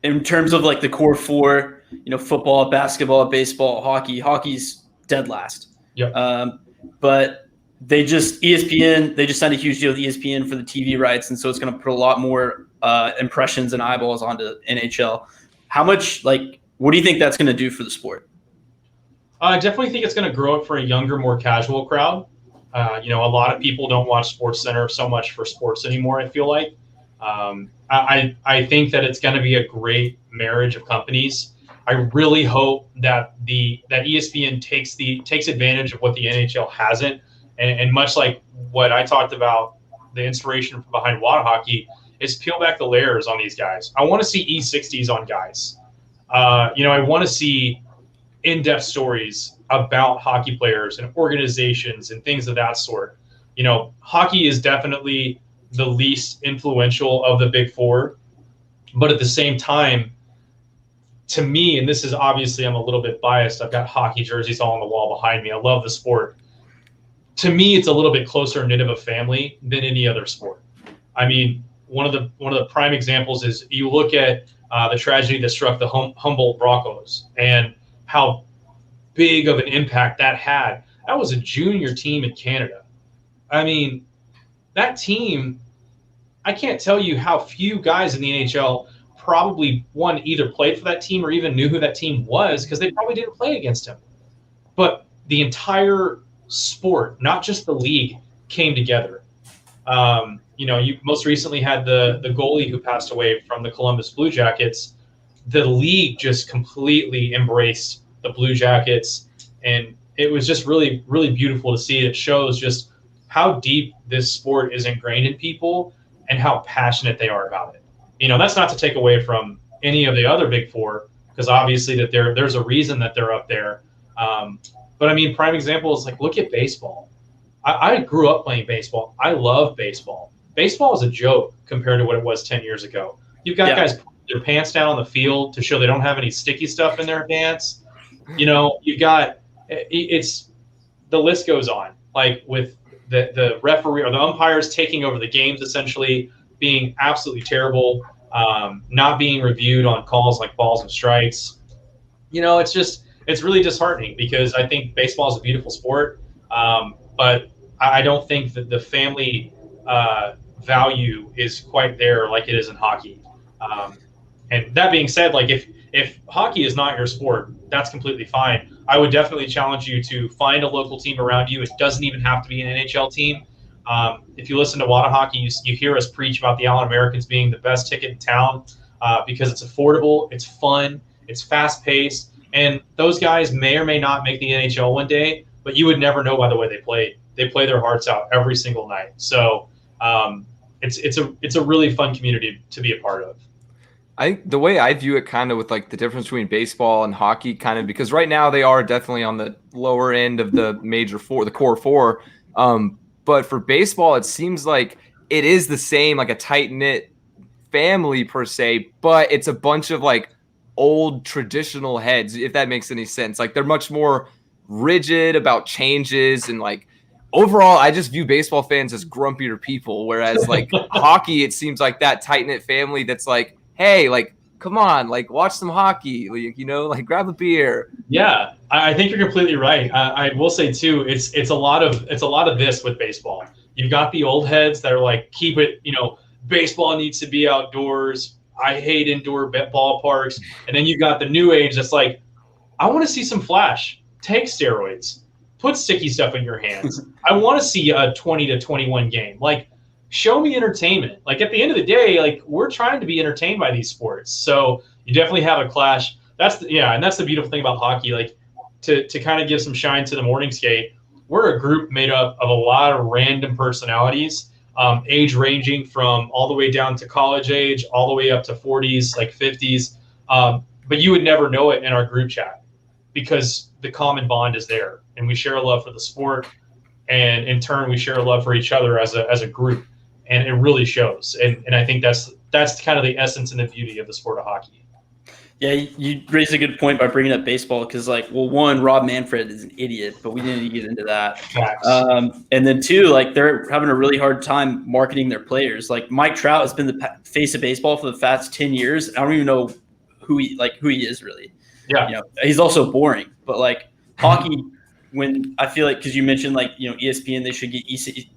in terms of like the core four, football, basketball, baseball, hockey's dead last. Yep. But ESPN, they just signed a huge deal with ESPN for the TV rights, and so it's going to put a lot more impressions and eyeballs onto NHL. How much, what do you think that's going to do for the sport? I definitely think it's going to grow it for a younger, more casual crowd. A lot of people don't watch SportsCenter so much for sports anymore, I feel like. I think that it's going to be a great marriage of companies. I really hope that that ESPN takes advantage of what the NHL hasn't, and much like what I talked about, the inspiration behind water hockey is peel back the layers on these guys. I want to see E60s on guys. I want to see in-depth stories about hockey players and organizations and things of that sort. Hockey is definitely the least influential of the big four, but at the same time, to me, and this is obviously I'm a little bit biased, I've got hockey jerseys all on the wall behind me. I love the sport. To me, it's a little bit closer knit of a family than any other sport. I mean, one of the prime examples is you look at the tragedy that struck the Humboldt Broncos and how big of an impact that had. That was a junior team in Canada. I mean, that team, I can't tell you how few guys in the NHL probably either played for that team or even knew who that team was because they probably didn't play against him. But the entire sport, not just the league, came together. You most recently had the goalie who passed away from the Columbus Blue Jackets. The league just completely embraced the Blue Jackets, and it was just really, really beautiful to see. It shows just how deep this sport is ingrained in people and how passionate they are about it. That's not to take away from any of the other big four, because obviously that there's a reason that they're up there. But I mean, prime example is look at baseball. I grew up playing baseball. I love baseball. Baseball is a joke compared to what it was 10 years ago. You've got guys putting their pants down on the field to show they don't have any sticky stuff in their pants. You've got it's the list goes on, with the referee or the umpires taking over the games, essentially being absolutely terrible, not being reviewed on calls like balls and strikes. It's really disheartening because I think baseball is a beautiful sport, but I don't think that the family value is quite there like it is in hockey. And that being said, if hockey is not your sport, that's completely fine. I would definitely challenge you to find a local team around you. It doesn't even have to be an NHL team. If you listen to Water Hockey, you hear us preach about the Allen Americans being the best ticket in town because it's affordable, it's fun, it's fast-paced, and those guys may or may not make the NHL one day, but you would never know by the way they played. They play their hearts out every single night. So it's a really fun community to be a part of. The way I view it kind of with the difference between baseball and hockey, kind of because right now they are definitely on the lower end of the major four, the core four. But for baseball, it seems like it is the same, a tight-knit family per se, but it's a bunch of old traditional heads, if that makes any sense. They're much more rigid about changes and overall, I just view baseball fans as grumpier people, whereas hockey, it seems like that tight-knit family that's hey, come on, watch some hockey, grab a beer. Yeah, I think you're completely right. I will say too, it's a lot of this with baseball. You've got the old heads that are keep it, baseball needs to be outdoors. I hate indoor ballparks. And then you've got the new age that's I want to see some flash. Take steroids. Put sticky stuff in your hands. I want to see a 20-21 game. Show me entertainment. At the end of the day, we're trying to be entertained by these sports. So you definitely have a clash. And that's the beautiful thing about hockey. To kind of give some shine to the morning skate, we're a group made up of a lot of random personalities, age ranging from all the way down to college age, all the way up to 40s, 50s. But you would never know it in our group chat because the common bond is there, and we share a love for the sport, and in turn, we share a love for each other as a group. And it really shows. And I think that's kind of the essence and the beauty of the sport of hockey. Yeah, you raised a good point by bringing up baseball because, one, Rob Manfred is an idiot, but we didn't get into that. And then two, they're having a really hard time marketing their players. Mike Trout has been the face of baseball for the past 10 years. I don't even know who he is really. Yeah. You know, he's also boring, but like hockey, when I feel like, because you mentioned like, you know, ESPN, they should get E60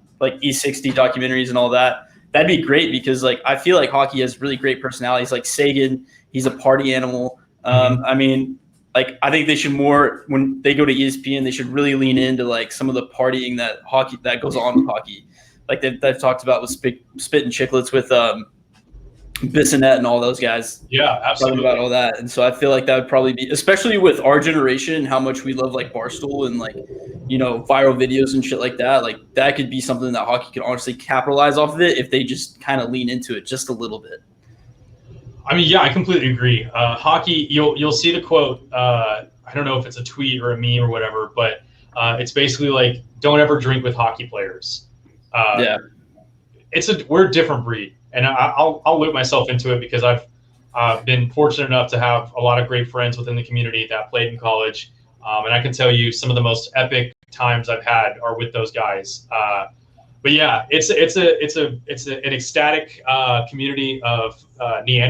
documentaries and all that. That'd be great because like I feel like hockey has really great personalities. Like Sagan, he's a party animal. I mean, like I think they should more, when they go to ESPN, they should really lean into like some of the partying that goes on with hockey. Like they've talked about with Spit and Chicklets with Bissonnette and all those guys. Yeah, absolutely. Talking about all that. And so I feel like that would probably be, especially with our generation, how much we love like Barstool and like, you know, viral videos and shit like that. Like that could be something that hockey could honestly capitalize off of it if they just kind of lean into it just a little bit. I mean, yeah, I completely agree. Hockey, you'll see the quote. I don't know if it's a tweet or a meme or whatever, but it's basically like, don't ever drink with hockey players. Yeah. We're a different breed. And I'll loop myself into it because I've been fortunate enough to have a lot of great friends within the community that played in college, and I can tell you some of the most epic times I've had are with those guys. But yeah, it's an ecstatic community of Neanderthals.